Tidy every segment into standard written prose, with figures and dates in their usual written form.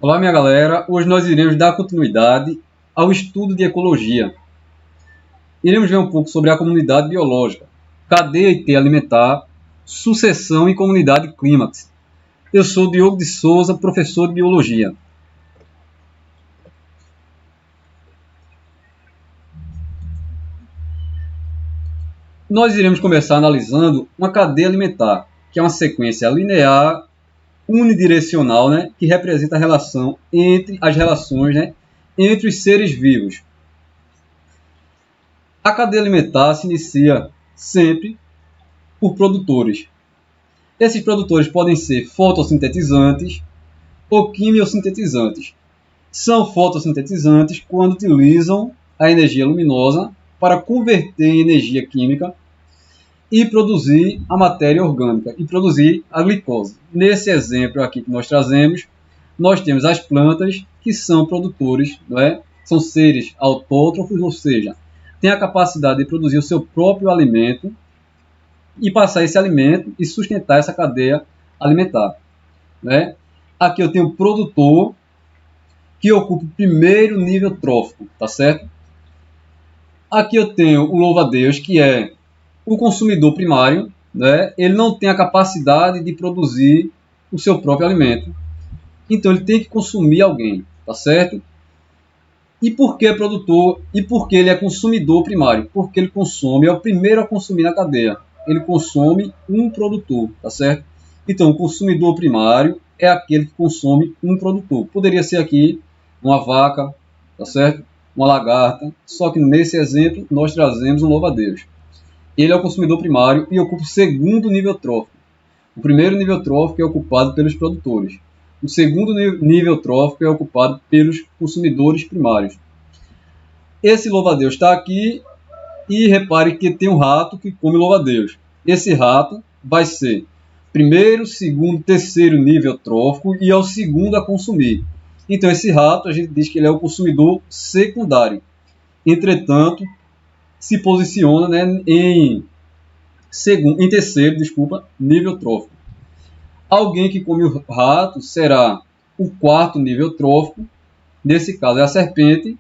Olá, minha galera. Hoje nós iremos dar continuidade ao estudo de ecologia. Iremos ver um pouco sobre a comunidade biológica, cadeia e teia alimentar, sucessão e comunidade clímax. Eu sou Diogo de Souza, professor de biologia. Nós iremos começar analisando uma cadeia alimentar, que é uma sequência linear, unidirecional, que representa a relação entre as relações, entre os seres vivos. A cadeia alimentar se inicia sempre por produtores. Esses produtores podem ser fotossintetizantes ou quimiosintetizantes. São fotossintetizantes quando utilizam a energia luminosa para converter em energia química e produzir a matéria orgânica e produzir a glicose. Nesse exemplo aqui que nós trazemos, nós temos as plantas que são produtores, são seres autótrofos, ou seja, têm a capacidade de produzir o seu próprio alimento e passar esse alimento e sustentar essa cadeia alimentar. Aqui eu tenho o produtor que ocupa o primeiro nível trófico, tá certo? Aqui eu tenho o louva-a-Deus, que é o consumidor primário, ele não tem a capacidade de produzir o seu próprio alimento. Então ele tem que consumir alguém, tá certo? E por que é produtor? E por que ele é consumidor primário? Porque ele consome, é o primeiro a consumir na cadeia. Ele consome um produtor, tá certo? Então, o consumidor primário é aquele que consome um produtor. Poderia ser aqui uma vaca, tá certo? Uma lagarta. Só que nesse exemplo, nós trazemos um louva-a-Deus. Ele é o consumidor primário e ocupa o segundo nível trófico. O primeiro nível trófico é ocupado pelos produtores. O segundo nível trófico é ocupado pelos consumidores primários. Esse louva-a-Deus está aqui e repare que tem um rato que come louva-a-Deus. Esse rato vai ser primeiro, segundo, terceiro nível trófico e é o segundo a consumir. Então esse rato a gente diz que ele é o consumidor secundário. Entretanto, se posiciona em terceiro nível trófico. Alguém que come o rato será o quarto nível trófico, nesse caso é a serpente,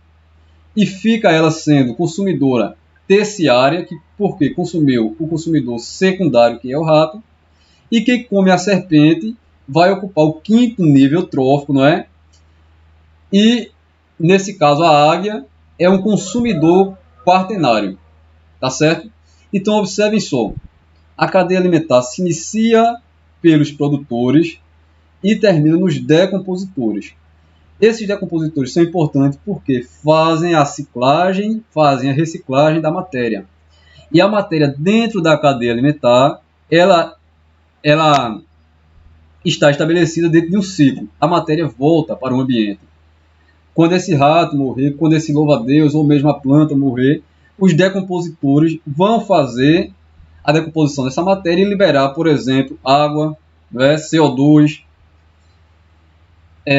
e fica ela sendo consumidora terciária, porque consumiu o consumidor secundário, que é o rato, e quem come a serpente vai ocupar o quinto nível trófico, E, nesse caso, a águia é um consumidor quaternário, tá certo? Então, observem só, a cadeia alimentar se inicia pelos produtores e termina nos decompositores. Esses decompositores são importantes porque fazem a ciclagem, fazem a reciclagem da matéria. E a matéria dentro da cadeia alimentar, ela está estabelecida dentro de um ciclo. A matéria volta para o ambiente. Quando esse rato morrer, quando esse louva-a-Deus ou mesmo a planta morrer, os decompositores vão fazer a decomposição dessa matéria e liberar, por exemplo, água, CO2,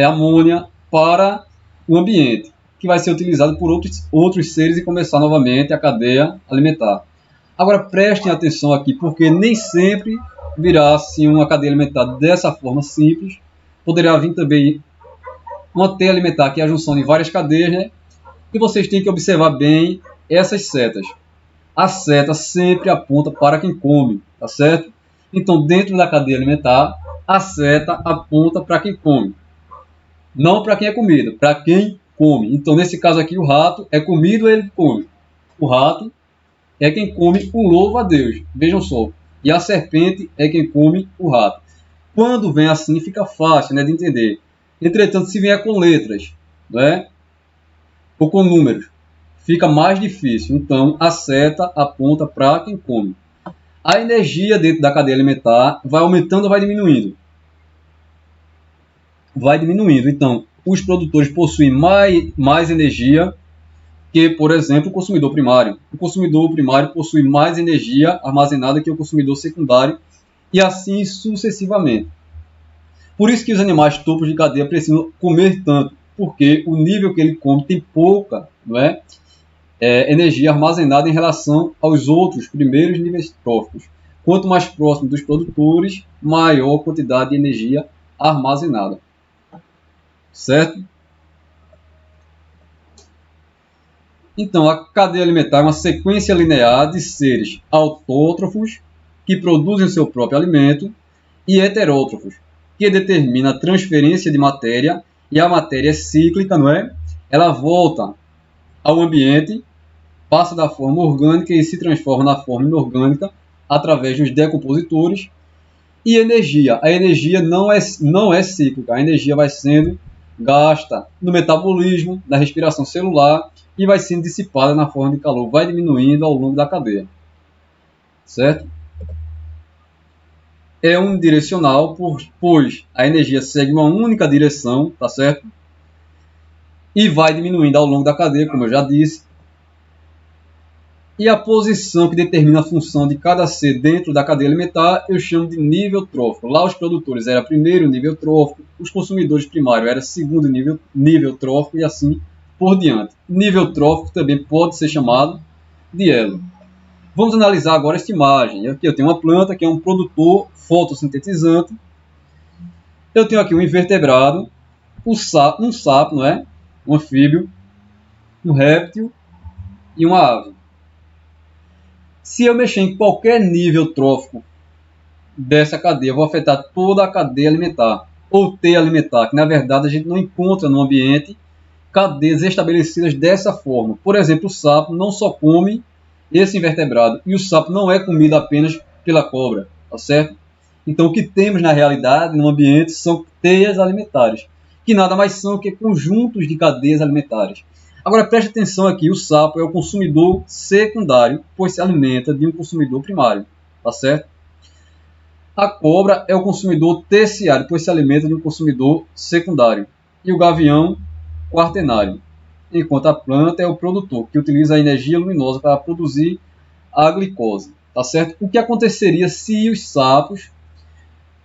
amônia para o ambiente, que vai ser utilizado por outros seres e começar novamente a cadeia alimentar. Agora prestem atenção aqui, porque nem sempre virá assim uma cadeia alimentar dessa forma simples. Poderá vir também uma teia alimentar, que é a junção de várias cadeias, E vocês têm que observar bem essas setas. A seta sempre aponta para quem come, tá certo? Então, dentro da cadeia alimentar, a seta aponta para quem come. Não para quem é comido, para quem come. Então, nesse caso aqui, o rato é comido, ele come. O rato é quem come o louva-a-Deus. Vejam só. E a serpente é quem come o rato. Quando vem assim, fica fácil de entender. Entretanto, se vier com letras, ou com números, fica mais difícil. Então, a seta aponta para quem come. A energia dentro da cadeia alimentar vai aumentando ou vai diminuindo? Vai diminuindo. Então, os produtores possuem mais energia que, por exemplo, o consumidor primário. O consumidor primário possui mais energia armazenada que o consumidor secundário e assim sucessivamente. Por isso que os animais topos de cadeia precisam comer tanto, porque o nível que ele come tem pouca energia armazenada em relação aos outros primeiros níveis tróficos. Quanto mais próximo dos produtores, maior quantidade de energia armazenada. certo? Então, a cadeia alimentar é uma sequência linear de seres autótrofos, que produzem o seu próprio alimento, e heterótrofos, que determina a transferência de matéria, e a matéria é cíclica, não é? Ela volta ao ambiente, passa da forma orgânica e se transforma na forma inorgânica através dos decompositores. E energia. A energia não é cíclica. A energia vai sendo gasta no metabolismo, na respiração celular e vai sendo dissipada na forma de calor. Vai diminuindo ao longo da cadeia. Certo? É unidirecional, pois a energia segue uma única direção, tá certo? E vai diminuindo ao longo da cadeia, como eu já disse. E a posição que determina a função de cada ser dentro da cadeia alimentar eu chamo de nível trófico. Lá os produtores eram primeiro nível trófico, os consumidores primários eram segundo nível trófico e assim por diante. Nível trófico também pode ser chamado de elo. Vamos analisar agora esta imagem. Aqui eu tenho uma planta que é um produtor fotossintetizante. Eu tenho aqui um invertebrado, um sapo, não é? Um anfíbio, um réptil e uma ave. Se eu mexer em qualquer nível trófico dessa cadeia, eu vou afetar toda a cadeia alimentar, ou teia alimentar, que na verdade a gente não encontra no ambiente cadeias estabelecidas dessa forma. Por exemplo, o sapo não só come esse invertebrado, e o sapo não é comido apenas pela cobra, tá certo? Então o que temos na realidade no ambiente são teias alimentares, que nada mais são que conjuntos de cadeias alimentares. Agora preste atenção aqui, o sapo é o consumidor secundário, pois se alimenta de um consumidor primário, tá certo? A cobra é o consumidor terciário, pois se alimenta de um consumidor secundário. E o gavião, quaternário. Enquanto a planta é o produtor, que utiliza a energia luminosa para produzir a glicose, tá certo? O que aconteceria se os sapos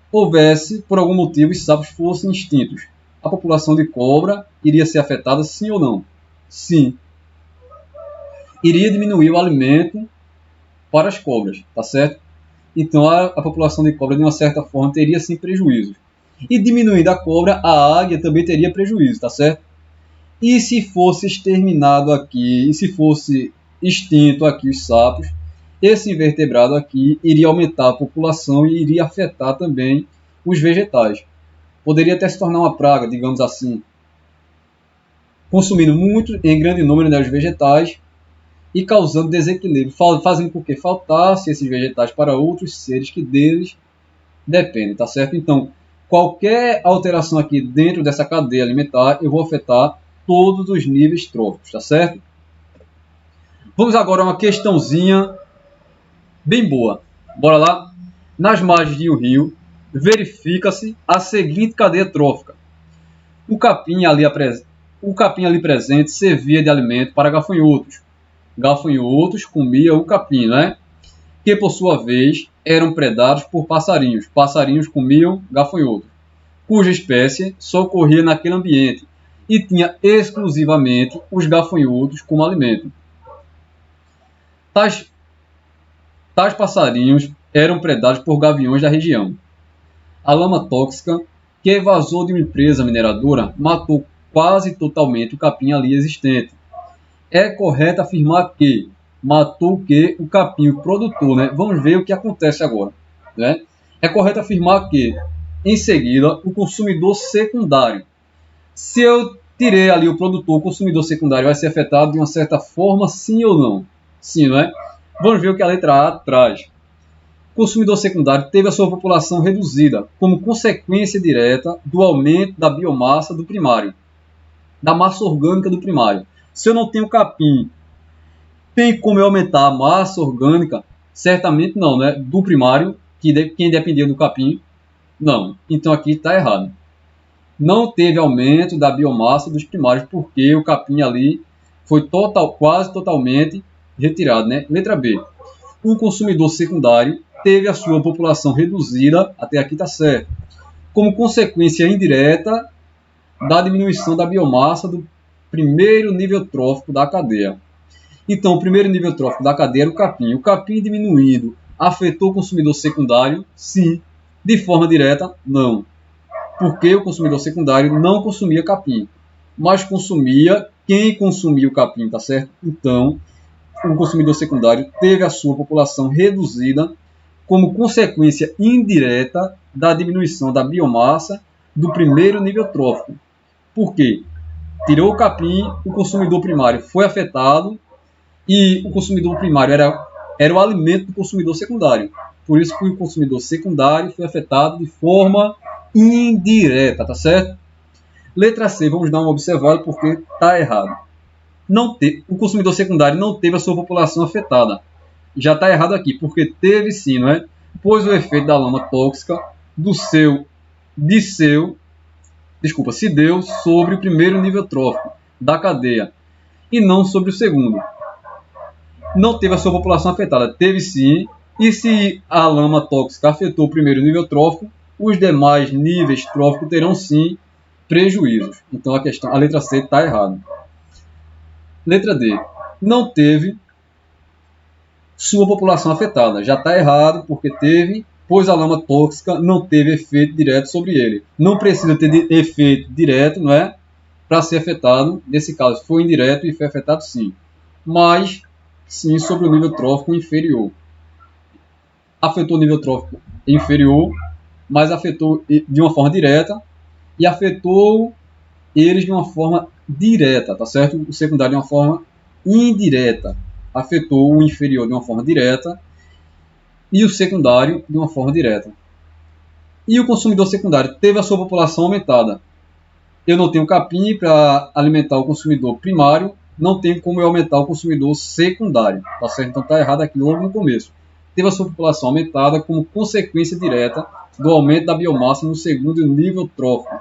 por algum motivo, os sapos fossem extintos? A população de cobra iria ser afetada, sim ou não? Sim. Iria diminuir o alimento para as cobras, tá certo? Então a população de cobra, de uma certa forma, teria sim prejuízos. E diminuindo a cobra, a águia também teria prejuízo, tá certo? E se fosse exterminado aqui, e se fosse extinto aqui os sapos, esse invertebrado aqui iria aumentar a população e iria afetar também os vegetais. Poderia até se tornar uma praga, digamos assim, consumindo muito em grande número dos vegetais e causando desequilíbrio, fazendo com que faltasse esses vegetais para outros seres que deles dependem, tá certo? Então, qualquer alteração aqui dentro dessa cadeia alimentar, eu vou afetar todos os níveis tróficos, tá certo? Vamos agora a uma questãozinha bem boa. Bora lá? Nas margens de um rio, verifica-se a seguinte cadeia trófica. O capim ali presente servia de alimento para gafanhotos. Gafanhotos comiam o capim, né? Que por sua vez eram predados por passarinhos. Passarinhos comiam gafanhotos, cuja espécie só ocorria naquele ambiente e tinha exclusivamente os gafanhotos como alimento. Tais passarinhos eram predados por gaviões da região. A lama tóxica que vazou de uma empresa mineradora matou quase totalmente o capim ali existente. É correto afirmar que matou o capim, o produtor, né? Vamos ver o que acontece agora, né? É correto afirmar que, em seguida, o consumidor secundário. Se eu tirei ali o produtor, o consumidor secundário vai ser afetado de uma certa forma, sim ou não? Sim, não é? Vamos ver o que a letra A traz. O consumidor secundário teve a sua população reduzida como consequência direta do aumento da biomassa do primário, da massa orgânica do primário. Se eu não tenho capim, tem como eu aumentar a massa orgânica? Certamente não, né? Do primário, quem dependia do capim, não. Então aqui está errado. Não teve aumento da biomassa dos primários, porque o capim ali foi quase totalmente retirado, né? Letra B. O consumidor secundário teve a sua população reduzida, até aqui está certo, como consequência indireta da diminuição da biomassa do primeiro nível trófico da cadeia. Então, o primeiro nível trófico da cadeia era o capim. O capim diminuindo afetou o consumidor secundário? Sim. De forma direta? Não. porque o consumidor secundário não consumia capim, mas consumia quem consumia o capim, tá certo? Então, o consumidor secundário teve a sua população reduzida como consequência indireta da diminuição da biomassa do primeiro nível trófico. Por quê? Tirou o capim, o consumidor primário foi afetado e o consumidor primário era o alimento do consumidor secundário. Por isso que o consumidor secundário foi afetado de forma indireta, tá certo? Letra C, vamos dar uma observada porque está errado. O consumidor secundário não teve a sua população afetada. Já está errado aqui, porque teve sim, não é? Pois o efeito da lama tóxica se deu sobre o primeiro nível trófico da cadeia e não sobre o segundo. Não teve a sua população afetada, teve sim, e se a lama tóxica afetou o primeiro nível trófico, os demais níveis tróficos terão sim prejuízos. Então a letra C está errada. Letra D, não teve sua população afetada. Já está errado porque teve, pois a lama tóxica não teve efeito direto sobre ele. Não precisa ter efeito direto, não é? Para ser afetado. Nesse caso foi indireto e foi afetado sim. Mas sim sobre o nível trófico inferior. Afetou o nível trófico inferior, mas afetou de uma forma direta e afetou eles de uma forma direta, tá certo? O secundário de uma forma indireta. Afetou o inferior de uma forma direta e o secundário de uma forma direta. E o consumidor secundário teve a sua população aumentada. Eu não tenho capim para alimentar o consumidor primário, não tenho como eu aumentar o consumidor secundário, tá certo? Então está errado aqui logo no começo. Teve a sua população aumentada como consequência direta do aumento da biomassa no segundo nível trófico.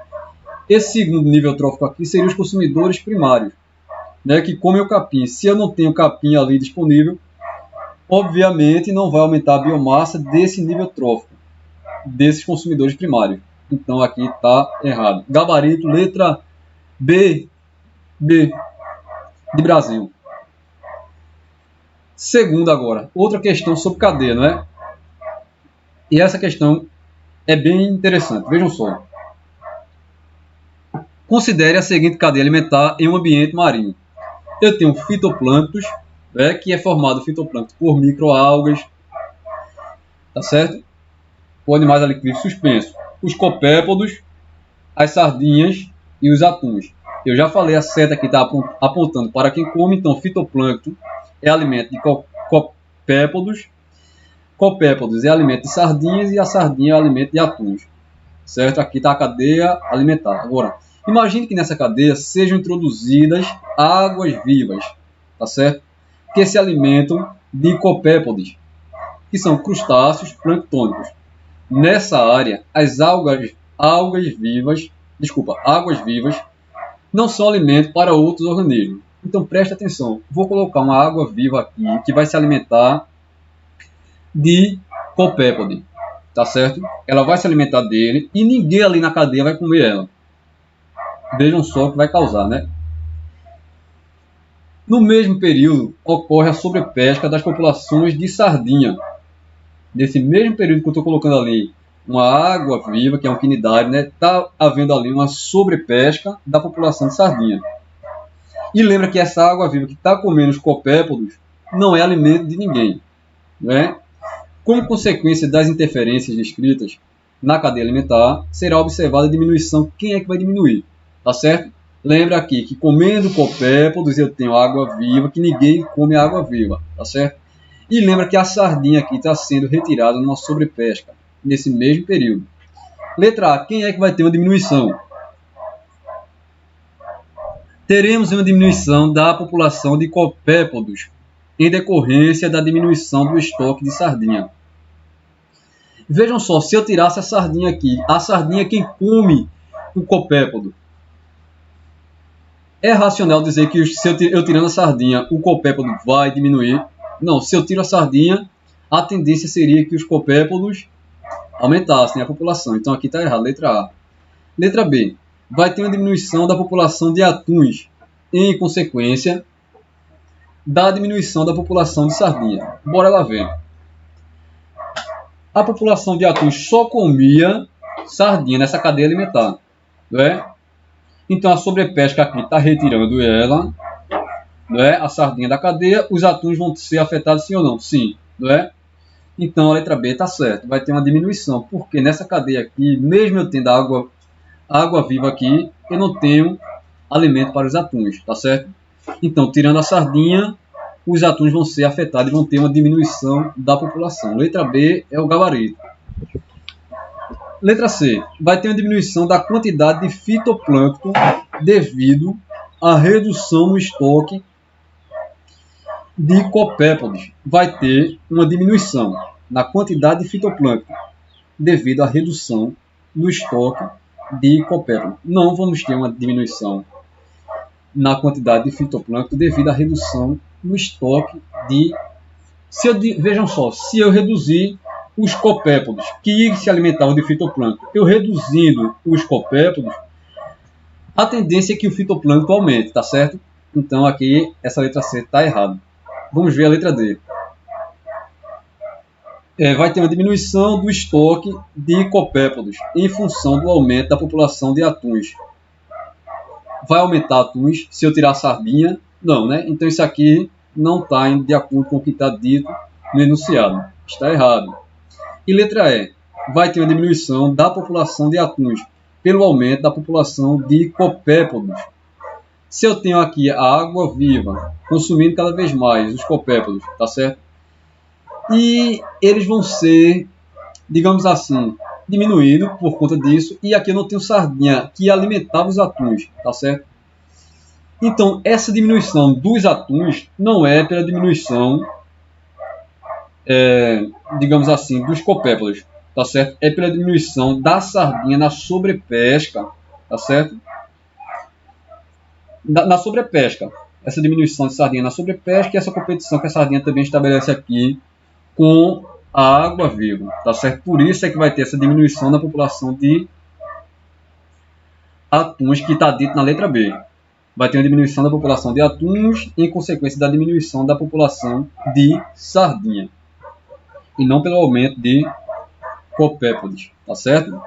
Esse segundo nível trófico aqui seria os consumidores primários, né, que comem o capim. Se eu não tenho capim ali disponível, obviamente não vai aumentar a biomassa desse nível trófico, desses consumidores primários. Então aqui está errado. Gabarito, letra B de Brasil. Segundo agora, outra questão sobre cadeia, não é? E essa questão é bem interessante. Vejam só. Considere a seguinte cadeia alimentar em um ambiente marinho. Eu tenho fitoplânctos, né, que é formado fitoplâncton por microalgas, tá certo? Ou animais ali que vivem suspensos. Os copépodos, as sardinhas e os atuns. Eu já falei, a seta aqui está apontando para quem come, então fitoplâncton é alimento de copépodos, copépodos é alimento de sardinhas e a sardinha é alimento de atuns, certo? Aqui está a cadeia alimentar. Agora, imagine que nessa cadeia sejam introduzidas águas vivas, tá certo? Que se alimentam de copépodes, que são crustáceos planctônicos. Nessa área, as águas vivas não são alimento para outros organismos. Então preste atenção, vou colocar uma água viva aqui que vai se alimentar de copépode, tá certo? Ela vai se alimentar dele e ninguém ali na cadeia vai comer ela. Vejam só o que vai causar, né? No mesmo período, ocorre a sobrepesca das populações de sardinha. Nesse mesmo período que eu estou colocando ali uma água viva, que é um quinidário, né? Está havendo ali uma sobrepesca da população de sardinha. E lembra que essa água viva que está comendo os copépodos não é alimento de ninguém, né? Como consequência das interferências descritas na cadeia alimentar, será observada a diminuição. Quem é que vai diminuir? Tá certo? Lembra aqui que comendo copépodos eu tenho água viva, que ninguém come água viva, tá certo? E lembra que a sardinha aqui está sendo retirada numa sobrepesca, nesse mesmo período. Letra A, quem é que vai ter uma diminuição? Teremos uma diminuição da população de copépodos, em decorrência da diminuição do estoque de sardinha. Vejam só, se eu tirasse a sardinha aqui, a sardinha é quem come o copépodo. É racional dizer que se eu tirando a sardinha, o copépodo vai diminuir? Não, se eu tiro a sardinha, a tendência seria que os copépodos aumentassem a população. Então aqui está errado, letra A. Letra B, vai ter uma diminuição da população de atuns, em consequência da diminuição da população de sardinha. Bora lá ver. A população de atuns só comia sardinha nessa cadeia alimentar, não é? Então a sobrepesca aqui está retirando ela, não é? A sardinha da cadeia, os atuns vão ser afetados sim ou não? Sim, não é? Então a letra B está certa, vai ter uma diminuição, porque nessa cadeia aqui, mesmo eu tendo água viva aqui, eu não tenho alimento para os atuns, tá certo? Então, tirando a sardinha, os atuns vão ser afetados e vão ter uma diminuição da população. Letra B é o gabarito. Letra C, vai ter uma diminuição da quantidade de fitoplâncton devido à redução no estoque de copépodes. Vai ter uma diminuição na quantidade de fitoplâncton devido à redução no estoque de copépodes. Não vamos ter uma diminuição na quantidade de fitoplâncton devido à redução no estoque de... Vejam só, se eu reduzir os copépodes que se alimentavam de fitoplâncton, eu reduzindo os copépodes, a tendência é que o fitoplâncton aumente, tá certo? Então aqui essa letra C está errada. Vamos ver a letra D. Vai ter uma diminuição do estoque de copépodes em função do aumento da população de atuns. Vai aumentar atuns se eu tirar a sardinha? Não, né? Então isso aqui não está de acordo com o que está dito no enunciado. Está errado. E letra E. Vai ter uma diminuição da população de atuns pelo aumento da população de copépodes. Se eu tenho aqui a água viva consumindo cada vez mais os copépodes, tá certo? E eles vão ser, digamos assim, diminuídos por conta disso. E aqui eu não tenho sardinha que alimentava os atuns, tá certo? Então, essa diminuição dos atuns não é pela diminuição, digamos assim, dos copépodes, tá certo? É pela diminuição da sardinha na sobrepesca, tá certo? Na sobrepesca. Essa diminuição de sardinha na sobrepesca e essa competição que a sardinha também estabelece aqui com a água viva, tá certo? Por isso é que vai ter essa diminuição na população de atuns que está dito na letra B. Vai ter uma diminuição da população de atuns em consequência da diminuição da população de sardinha. E não pelo aumento de copépodes, tá certo?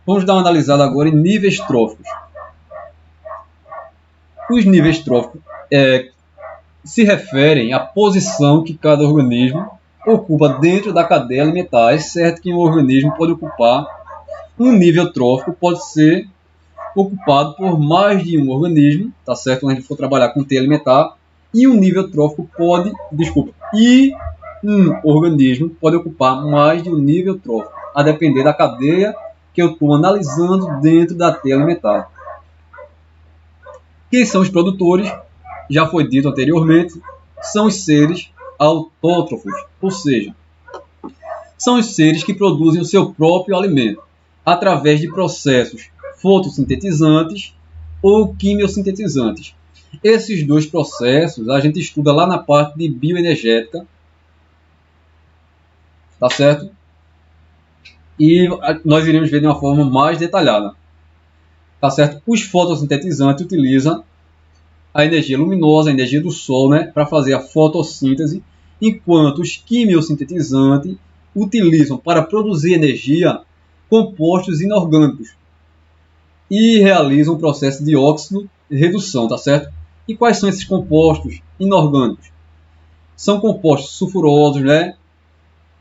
Vamos dar uma analisada agora em níveis tróficos. Os níveis tróficos se referem à posição que cada organismo ocupa dentro da cadeia alimentar. É certo que um organismo pode ocupar um nível trófico, pode ser ocupado por mais de um organismo, tá certo? Quando a gente for trabalhar com teia alimentar, e um nível trófico e um organismo pode ocupar mais de um nível trófico, a depender da cadeia que eu estou analisando dentro da teia alimentar. Quem são os produtores? Já foi dito anteriormente, são os seres autótrofos, ou seja, são os seres que produzem o seu próprio alimento através de processos fotossintetizantes ou quimiosintetizantes. Esses dois processos a gente estuda lá na parte de bioenergética, tá certo? E nós iremos ver de uma forma mais detalhada, tá certo? Os fotossintetizantes utilizam a energia luminosa, a energia do sol, né, para fazer a fotossíntese, enquanto os quimiosintetizantes utilizam para produzir energia compostos inorgânicos e realizam o processo de óxido-redução, tá certo? E quais são esses compostos inorgânicos? São compostos sulfurosos, né,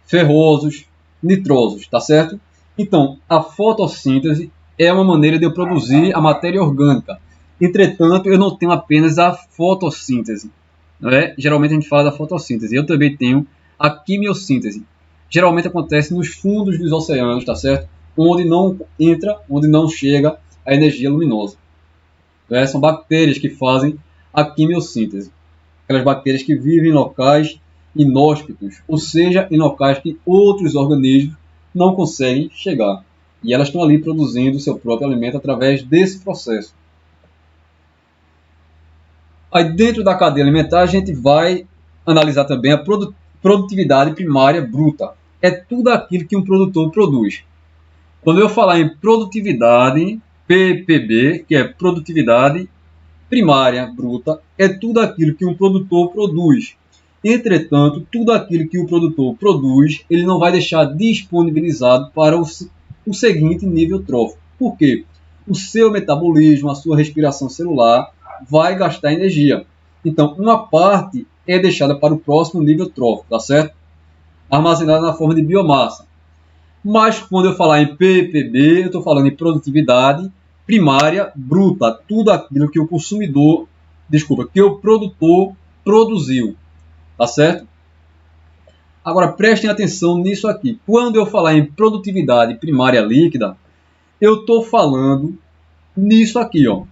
ferrosos, nitrosos, tá certo? Então, a fotossíntese é uma maneira de eu produzir a matéria orgânica. Entretanto, eu não tenho apenas a fotossíntese, não é? Geralmente a gente fala da fotossíntese. Eu também tenho a quimiossíntese. Geralmente acontece nos fundos dos oceanos, tá certo? Onde não chega a energia luminosa. São bactérias que fazem a quimiossíntese. Aquelas bactérias que vivem em locais inóspitos, ou seja, em locais que outros organismos não conseguem chegar. E elas estão ali produzindo o seu próprio alimento através desse processo. Aí dentro da cadeia alimentar a gente vai analisar também a produtividade primária bruta. É tudo aquilo que um produtor produz. Quando eu falar em produtividade, PPB, que é produtividade primária bruta, é tudo aquilo que um produtor produz Entretanto, tudo aquilo que o produtor produz, ele não vai deixar disponibilizado para o seguinte nível trófico. Por quê? O seu metabolismo, a sua respiração celular vai gastar energia. Então, uma parte é deixada para o próximo nível trófico, tá certo? Armazenada na forma de biomassa. Mas quando eu falar em PPB, eu estou falando em produtividade primária bruta, tudo aquilo que o consumidor, que o produtor produziu, tá certo? Agora prestem atenção nisso aqui. Quando eu falar em produtividade primária líquida, eu estou falando nisso aqui, ó.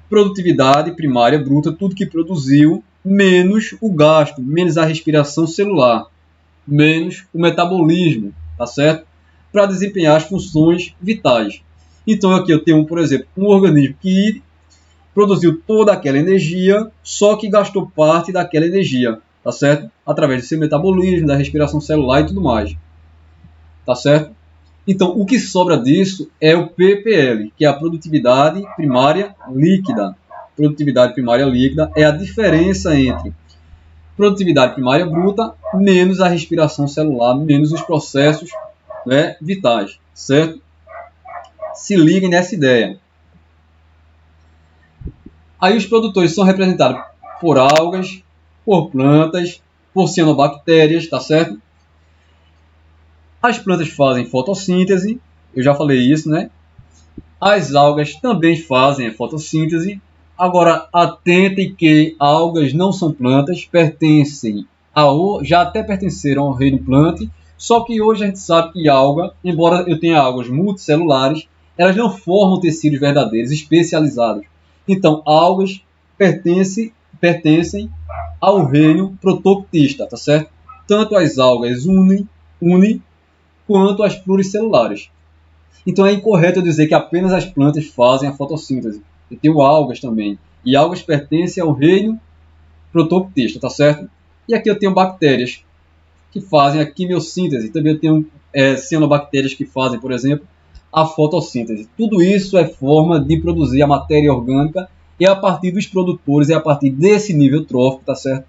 Produtividade primária bruta, tudo que produziu, menos o gasto, menos a respiração celular, menos o metabolismo, tá certo? Para desempenhar as funções vitais. Então aqui eu tenho, por exemplo, um organismo que produziu toda aquela energia, só que gastou parte daquela energia, tá certo? Através do seu metabolismo, da respiração celular e tudo mais, tá certo? Então, o que sobra disso é o PPL, que é a produtividade primária líquida. Produtividade primária líquida é a diferença entre produtividade primária bruta menos a respiração celular, menos os processos, né, vitais, certo? Se liguem nessa ideia. Aí os produtores são representados por algas, por plantas, por cianobactérias, tá certo? As plantas fazem fotossíntese, eu já falei isso, né? As algas também fazem a fotossíntese. Agora, atentem que algas não são plantas, já até pertenceram ao reino plante, só que hoje a gente sabe que alga, embora eu tenha algas multicelulares, elas não formam tecidos verdadeiros, especializados. Então, algas pertencem ao reino protoctista, tá certo? Tanto as algas uni quanto as pluricelulares. Então é incorreto eu dizer que apenas as plantas fazem a fotossíntese. Eu tenho algas também. E algas pertencem ao reino protoctista, tá certo? E aqui eu tenho bactérias que fazem a quimiossíntese. Também eu tenho cianobactérias que fazem, por exemplo, a fotossíntese. Tudo isso é forma de produzir a matéria orgânica e a partir dos produtores, é a partir desse nível trófico, tá certo?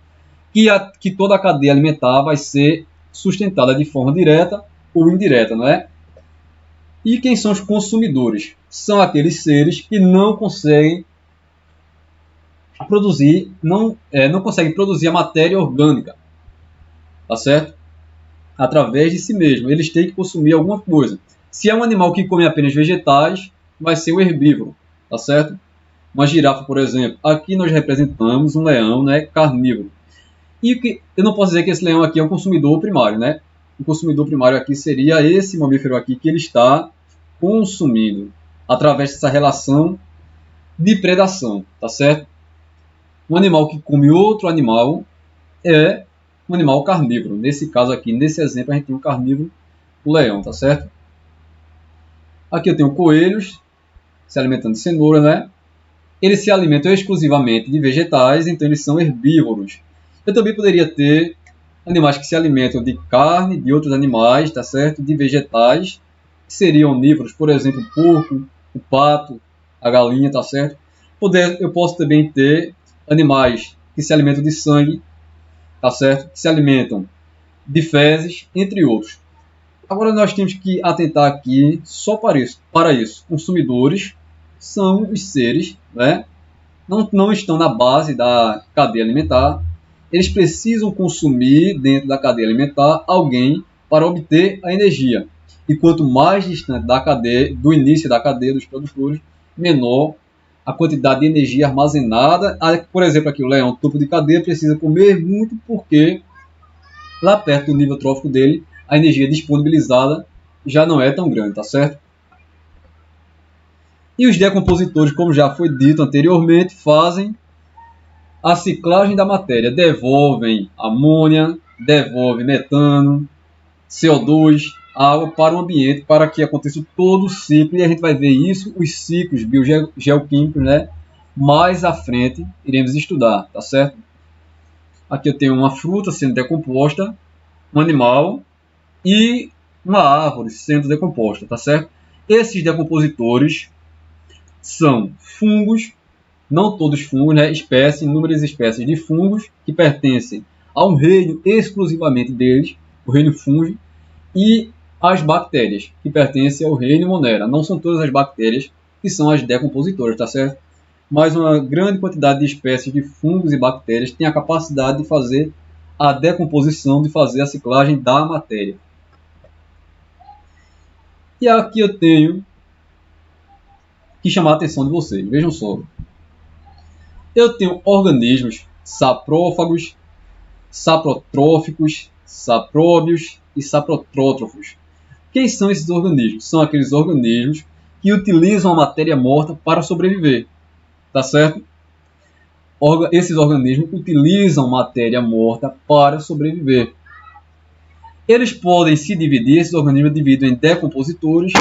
Que toda a cadeia alimentar vai ser sustentada de forma direta ou indireta, não é? E quem são os consumidores? São aqueles seres que não conseguem produzir, não conseguem produzir a matéria orgânica, tá certo? Através de si mesmo. Eles têm que consumir alguma coisa. Se é um animal que come apenas vegetais, vai ser um herbívoro, tá certo? Uma girafa, por exemplo. Aqui nós representamos um leão, né, carnívoro. E eu não posso dizer que esse leão aqui é um consumidor primário, né? O consumidor primário aqui seria esse mamífero aqui que ele está consumindo através dessa relação de predação, tá certo? Um animal que come outro animal é um animal carnívoro. Nesse caso aqui, nesse exemplo, a gente tem um carnívoro, o leão, tá certo? Aqui eu tenho coelhos se alimentando de cenoura, né? Eles se alimentam exclusivamente de vegetais, então eles são herbívoros. Eu também poderia ter animais que se alimentam de carne, de outros animais, tá certo? De vegetais, que seriam onívoros, por exemplo, o porco, o pato, a galinha, tá certo? Eu posso também ter animais que se alimentam de sangue, tá certo? Que se alimentam de fezes, entre outros. Agora nós temos que atentar aqui só para isso. Consumidores são os seres, né? Não estão na base da cadeia alimentar. Eles precisam consumir dentro da cadeia alimentar alguém para obter a energia. E quanto mais distante da cadeia, do início da cadeia dos produtores, menor a quantidade de energia armazenada. Por exemplo, aqui o leão, topo de cadeia, precisa comer muito porque lá perto do nível trófico dele, a energia disponibilizada já não é tão grande, tá certo? E os decompositores, como já foi dito anteriormente, fazem a ciclagem da matéria, devolvem amônia, devolvem metano, CO2, água para o ambiente, para que aconteça todo o ciclo, e a gente vai ver isso, os ciclos biogeoquímicos, né? Mais à frente iremos estudar, tá certo? Aqui eu tenho uma fruta sendo decomposta, um animal e uma árvore sendo decomposta, tá certo? Esses decompositores são fungos, não todos fungos, né? Inúmeras espécies de fungos que pertencem Há um reino exclusivamente deles, o reino fungi, e as bactérias, que pertencem ao reino Monera. Não são todas as bactérias que são as decompositoras, tá certo? Mas uma grande quantidade de espécies de fungos e bactérias tem a capacidade de fazer a decomposição, de fazer a ciclagem da matéria. E aqui eu tenho que chamar a atenção de vocês. Vejam só. Eu tenho organismos saprófagos, saprotróficos, sapróbios e saprotrótrofos. Quem são esses organismos? São aqueles organismos que utilizam a matéria morta para sobreviver. Tá certo? Esses organismos utilizam matéria morta para sobreviver. Eles podem se dividir, esses organismos dividem em decompositores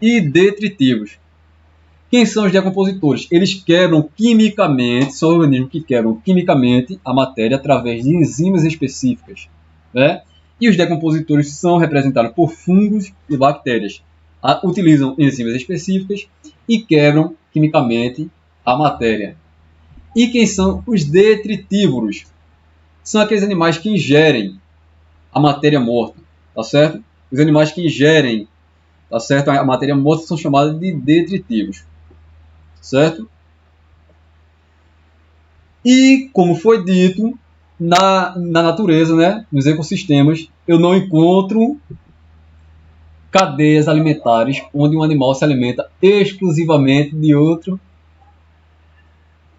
e detritivos. Quem são os decompositores? Eles quebram quimicamente, são organismos que quebram quimicamente a matéria através de enzimas específicas, né? E os decompositores são representados por fungos e bactérias. Utilizam enzimas específicas e quebram quimicamente a matéria. E quem são os detritívoros? São aqueles animais que ingerem a matéria morta, tá certo? Os animais que ingerem, tá certo, a matéria morta são chamados de detritivos, certo? E, como foi dito, na natureza, né, nos ecossistemas, eu não encontro cadeias alimentares onde um animal se alimenta exclusivamente de outro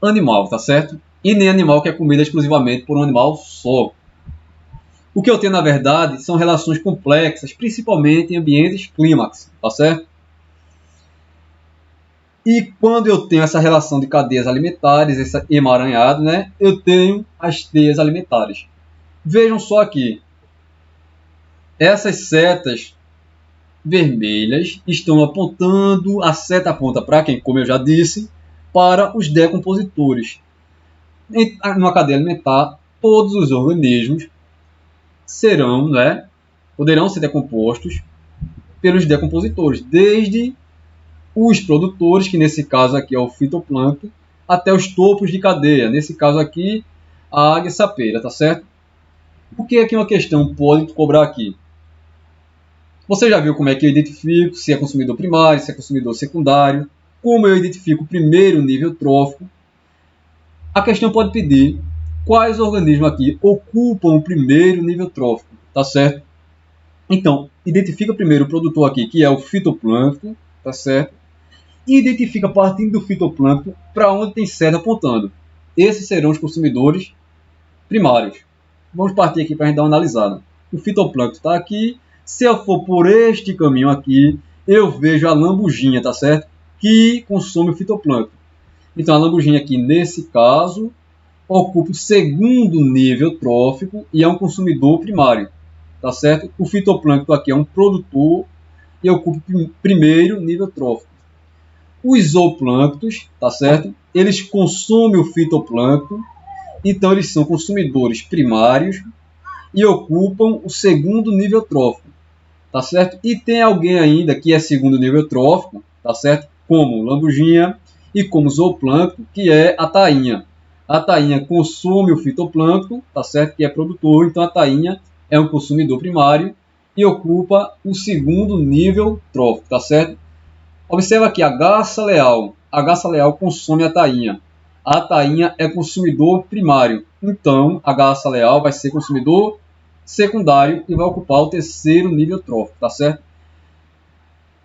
animal, tá certo? E nem animal que é comida exclusivamente por um animal só. O que eu tenho, na verdade, são relações complexas, principalmente em ambientes clímax, tá certo? E quando eu tenho essa relação de cadeias alimentares, esse emaranhado, né, eu tenho as teias alimentares. Vejam só aqui. Essas setas vermelhas estão apontando, a seta aponta para quem, como eu já disse, para os decompositores. Numa cadeia alimentar, todos os organismos serão, né, poderão ser decompostos pelos decompositores, desde os produtores, que nesse caso aqui é o fitoplâncton, até os topos de cadeia, nesse caso aqui a águia sapeira, tá certo? O que aqui uma questão pode cobrar aqui? Você já viu como é que eu identifico se é consumidor primário, se é consumidor secundário, como eu identifico o primeiro nível trófico? A questão pode pedir quais organismos aqui ocupam o primeiro nível trófico, tá certo? Então, identifica primeiro o produtor aqui, que é o fitoplâncton, tá certo? E identifica, partindo do fitoplâncton, para onde tem seta apontando. Esses serão os consumidores primários. Vamos partir aqui para a gente dar uma analisada. O fitoplâncton está aqui. Se eu for por este caminho aqui, eu vejo a lambugina, tá certo? Que consome o fitoplâncton. Então, a lambugina aqui, nesse caso, ocupa o segundo nível trófico e é um consumidor primário, tá certo? O fitoplâncton aqui é um produtor e ocupa o primeiro nível trófico. Os zooplânctons, tá certo? Eles consomem o fitoplâncton, então eles são consumidores primários e ocupam o segundo nível trófico, tá certo? E tem alguém ainda que é segundo nível trófico, tá certo? Como lambugina e como zooplâncton, que é a tainha. A tainha consome o fitoplâncton, tá certo? Que é produtor, então a tainha é um consumidor primário e ocupa o segundo nível trófico, tá certo? Observa aqui a garça leal. A garça leal consome a tainha. A tainha é consumidor primário. Então, a garça leal vai ser consumidor secundário e vai ocupar o terceiro nível trófico, tá certo?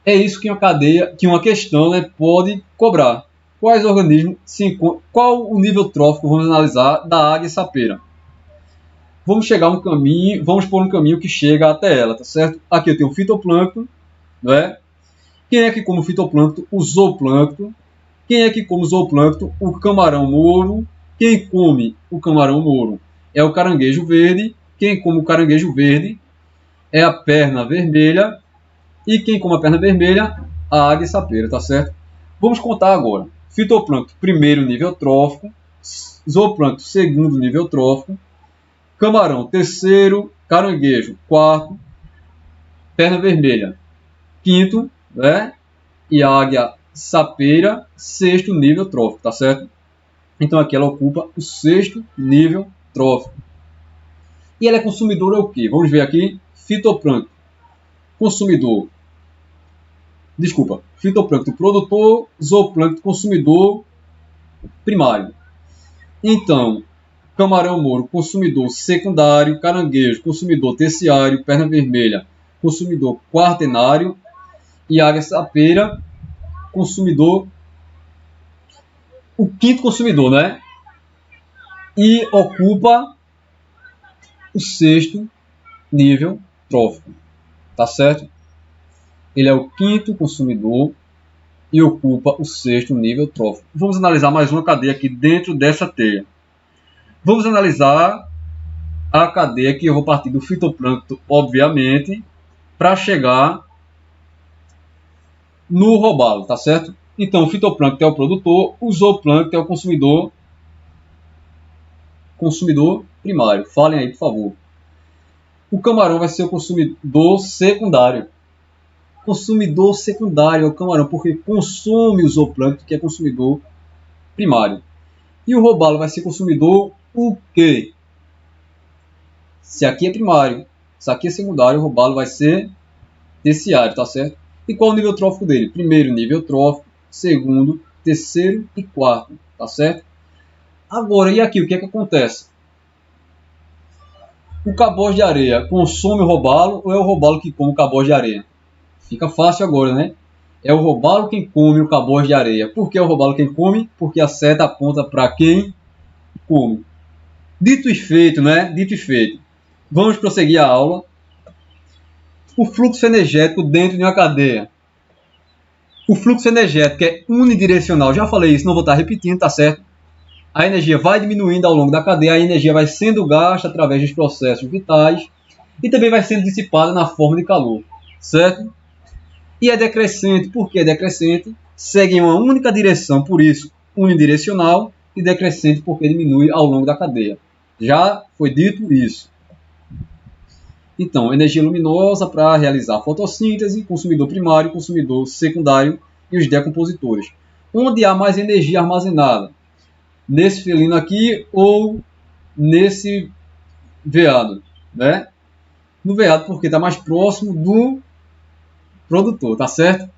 É isso que uma cadeia, que uma questão, né, pode cobrar. Quais organismos se encontram? Qual o nível trófico vamos analisar da águia sapeira? Vamos chegar um caminho, vamos por um caminho que chega até ela, tá certo? Aqui eu tenho o fitoplâncton, não é? Quem é que come o fitoplâncton? O zooplâncton. Quem é que come o zooplâncton? O camarão mouro. Quem come o camarão mouro é o caranguejo verde. Quem come o caranguejo verde é a perna vermelha. E quem come a perna vermelha, a águia sapeira, tá certo? Vamos contar agora. Fitoplâncton, primeiro nível trófico. Zooplâncton, segundo nível trófico. Camarão, terceiro. Caranguejo, quarto. Perna vermelha, quinto, né? E a águia sapeira, sexto nível trófico, tá certo? Então aqui ela ocupa o sexto nível trófico. E ela é consumidora o quê? Vamos ver aqui. Fitoplâncton. Consumidor. Desculpa. Fitoplâncton produtor, zooplâncton consumidor primário. Então, camarão-moro, consumidor secundário, caranguejo, consumidor terciário, perna vermelha, consumidor quaternário e águia-sapeira, consumidor, o quinto consumidor, né? E ocupa o sexto nível trófico, tá certo? Ele é o quinto consumidor e ocupa o sexto nível trófico. Vamos analisar mais uma cadeia aqui dentro dessa teia. Vamos analisar a cadeia que eu vou partir do fitoplâncton, obviamente, para chegar no robalo, tá certo? Então, o fitoplâncton é o produtor, o zooplâncton é o consumidor primário. Falem aí, por favor. O camarão vai ser o consumidor secundário. Consumidor secundário é o camarão, porque consome o zooplâncton, que é consumidor primário. E o robalo vai ser consumidor o quê? Se aqui é primário, se aqui é secundário, o robalo vai ser terciário, tá certo? E qual é o nível trófico dele? Primeiro nível trófico, segundo, terceiro e quarto, tá certo? Agora, e aqui, o que é que acontece? O caboz de areia consome o robalo ou é o robalo que come o caboz de areia? Fica fácil agora, né? É o robalo quem come o caboz de areia. Por que é o robalo quem come? Porque a seta aponta para quem come. Dito e feito, né? Dito e feito. Vamos prosseguir a aula. O fluxo energético dentro de uma cadeia. O fluxo energético é unidirecional. Já falei isso, não vou estar repetindo, tá certo? A energia vai diminuindo ao longo da cadeia, a energia vai sendo gasta através dos processos vitais e também vai sendo dissipada na forma de calor, certo? E é decrescente. Por que é decrescente? Segue em uma única direção, por isso unidirecional, e decrescente porque diminui ao longo da cadeia. Já foi dito isso. Então, energia luminosa para realizar fotossíntese, consumidor primário, consumidor secundário e os decompositores. Onde há mais energia armazenada? Nesse felino aqui ou nesse veado, né? No veado porque está mais próximo do produtor, tá certo?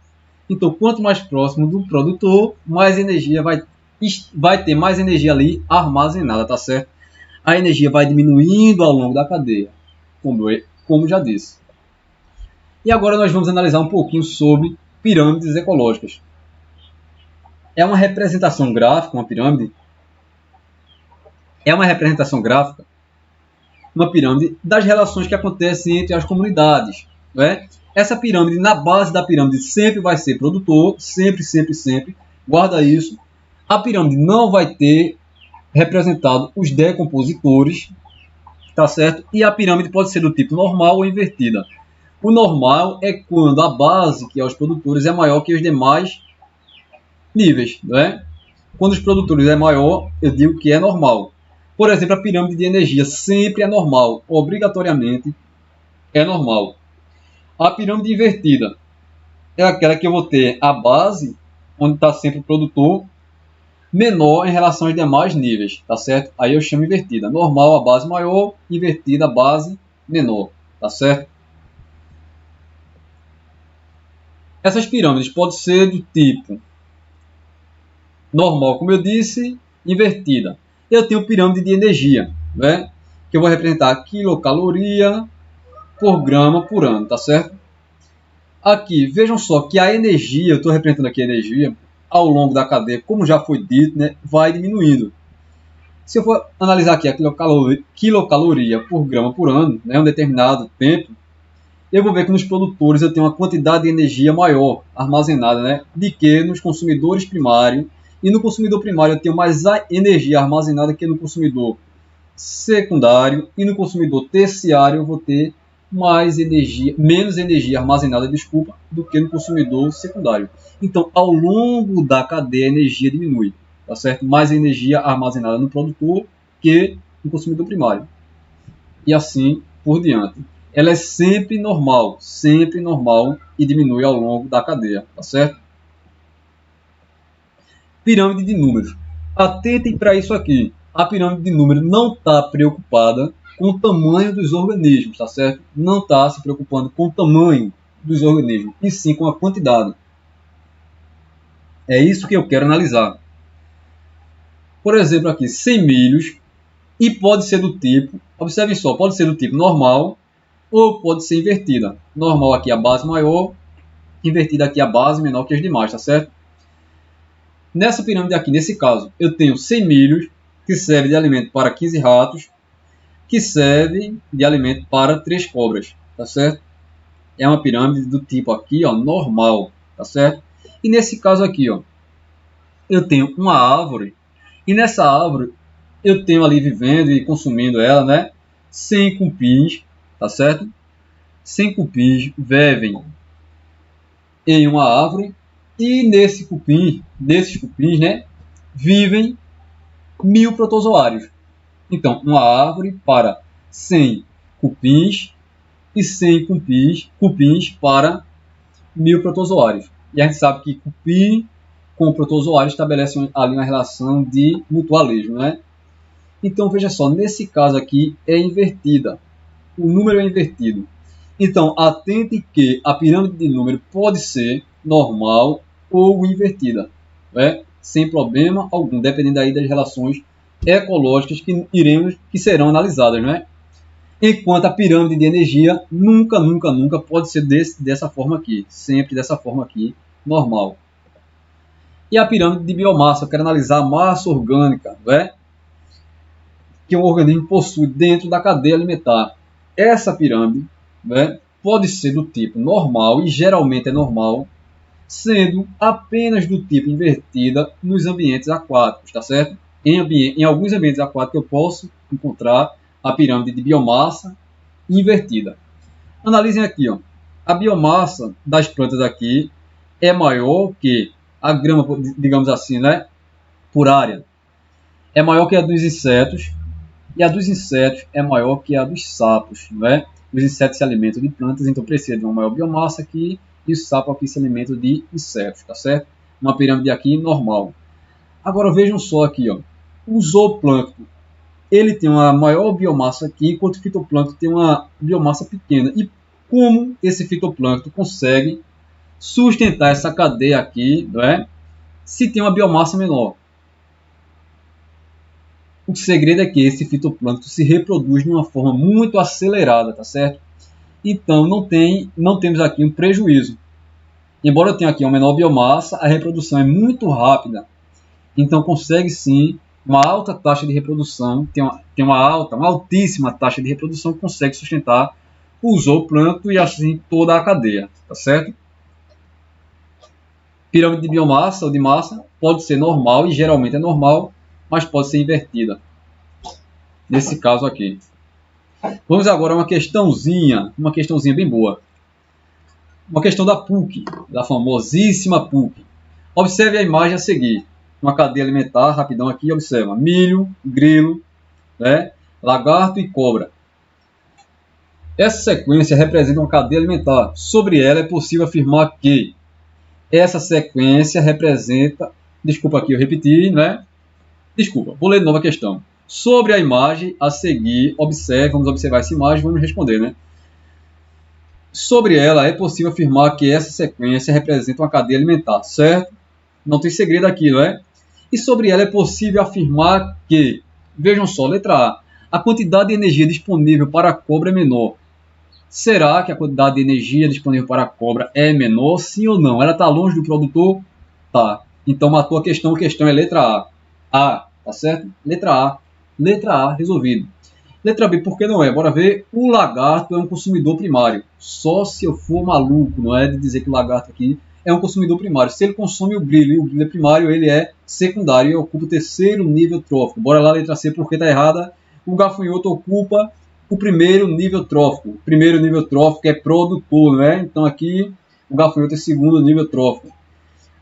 Então, quanto mais próximo do produtor, mais energia vai ter mais energia ali armazenada, tá certo? A energia vai diminuindo ao longo da cadeia, como já disse. E agora nós vamos analisar um pouquinho sobre pirâmides ecológicas. É uma representação gráfica, uma pirâmide. É uma representação gráfica, uma pirâmide das relações que acontecem entre as comunidades, né? Essa pirâmide, na base da pirâmide, sempre vai ser produtor, sempre, sempre, sempre. Guarda isso. A pirâmide não vai ter representado os decompositores, tá certo? E a pirâmide pode ser do tipo normal ou invertida. O normal é quando a base, que é os produtores, é maior que os demais níveis, né? Quando os produtores é maior, eu digo que é normal. Por exemplo, a pirâmide de energia sempre é normal, obrigatoriamente é normal. A pirâmide invertida é aquela que eu vou ter a base, onde está sempre o produtor, menor em relação aos demais níveis, tá certo? Aí eu chamo invertida. Normal, a base maior, invertida, a base menor, tá certo? Essas pirâmides podem ser do tipo normal, como eu disse, invertida. Eu tenho pirâmide de energia, né? Que eu vou representar quilocaloria por grama por ano, tá certo? Aqui, vejam só que a energia, eu estou representando aqui a energia, ao longo da cadeia, como já foi dito, né, vai diminuindo. Se eu for analisar aqui a quilocaloria por grama por ano, né, um determinado tempo, eu vou ver que nos produtores eu tenho uma quantidade de energia maior armazenada, né, do que nos consumidores primários. E no consumidor primário eu tenho mais energia armazenada que no consumidor secundário. E no consumidor terciário eu vou ter menos energia armazenada, do que no consumidor secundário. Então, ao longo da cadeia, a energia diminui, tá certo? Mais energia armazenada no produtor que no consumidor primário. E assim por diante. Ela é sempre normal e diminui ao longo da cadeia, tá certo? Pirâmide de números. Atentem para isso aqui. A pirâmide de números não está preocupada com o tamanho dos organismos, tá certo? Não está se preocupando com o tamanho dos organismos, e sim com a quantidade. É isso que eu quero analisar. Por exemplo, aqui, 100 milhos, e pode ser do tipo, observem só, pode ser do tipo normal, ou pode ser invertida. Normal aqui a base maior, invertida aqui a base menor que as demais, tá certo? Nessa pirâmide aqui, nesse caso, eu tenho 100 milhos, que serve de alimento para 15 ratos, que serve de alimento para 3 cobras, tá certo? É uma pirâmide do tipo aqui, ó, normal, tá certo? E nesse caso aqui, ó, eu tenho uma árvore, e nessa árvore eu tenho ali vivendo e consumindo ela, né? 100 cupins, tá certo? 100 cupins vivem em uma árvore, e nesses cupins, né, vivem 1000 protozoários. Então, uma árvore para 100 cupins e 100 cupins para 1000 protozoários. E a gente sabe que cupim com protozoário estabelecem ali uma relação de mutualismo, né? Então, veja só, nesse caso aqui é invertida. O número é invertido. Então, atente que a pirâmide de número pode ser normal ou invertida, né? Sem problema algum, dependendo aí das relações ecológicas que serão analisadas, né? Enquanto a pirâmide de energia nunca pode ser dessa forma aqui, sempre dessa forma aqui, normal. E a pirâmide de biomassa, eu quero analisar a massa orgânica, né? Que um organismo possui dentro da cadeia alimentar. Essa pirâmide, né, pode ser do tipo normal, e geralmente é normal, sendo apenas do tipo invertida nos ambientes aquáticos, tá certo? Em alguns ambientes aquáticos eu posso encontrar a pirâmide de biomassa invertida. Analisem aqui, ó. A biomassa das plantas aqui é maior que a grama, digamos assim, né, por área. É maior que a dos insetos, e a dos insetos é maior que a dos sapos, né? Os insetos se alimentam de plantas, então precisa de uma maior biomassa aqui, e o sapo aqui se alimenta de insetos, tá certo? Uma pirâmide aqui normal. Agora vejam só aqui, ó. O zooplâncton, ele tem uma maior biomassa aqui, enquanto o fitoplâncton tem uma biomassa pequena. E como esse fitoplâncton consegue sustentar essa cadeia aqui, né, se tem uma biomassa menor? O segredo é que esse fitoplâncton se reproduz de uma forma muito acelerada, tá certo? Então não temos aqui um prejuízo. Embora eu tenha aqui uma menor biomassa, a reprodução é muito rápida. Então consegue sim uma alta taxa de reprodução, tem uma altíssima taxa de reprodução que consegue sustentar o zooplâncton e assim toda a cadeia, tá certo? Pirâmide de biomassa ou de massa pode ser normal, e geralmente é normal, mas pode ser invertida. Nesse caso aqui. Vamos agora a uma questãozinha bem boa. Uma questão da PUC, da famosíssima PUC. Observe a imagem a seguir. Uma cadeia alimentar, rapidão aqui, observa. Milho, grilo, né, lagarto e cobra. Essa sequência representa uma cadeia alimentar. Sobre ela é possível afirmar que essa sequência representa... Desculpa aqui, eu repeti, né? Desculpa, vou ler de novo a questão. Sobre a imagem a seguir, vamos observar essa imagem e vamos responder, né? Sobre ela é possível afirmar que essa sequência representa uma cadeia alimentar, certo? Não tem segredo aqui, não é? E sobre ela é possível afirmar que, vejam só, letra A quantidade de energia disponível para a cobra é menor. Será que a quantidade de energia disponível para a cobra é menor? Sim ou não? Ela está longe do produtor? Tá. Então matou a questão é letra A. A, tá certo? Letra A. Letra A, resolvido. Letra B, por que não é? Bora ver. O lagarto é um consumidor primário. Só se eu for maluco, não é de dizer que o lagarto aqui é um consumidor primário. Se ele consome o grilo e o grilo é primário, ele é secundário e ocupa o terceiro nível trófico. Bora lá, letra C, porque está errada. O gafanhoto ocupa o primeiro nível trófico. O primeiro nível trófico é produtor, não é? Então aqui o gafanhoto é segundo nível trófico.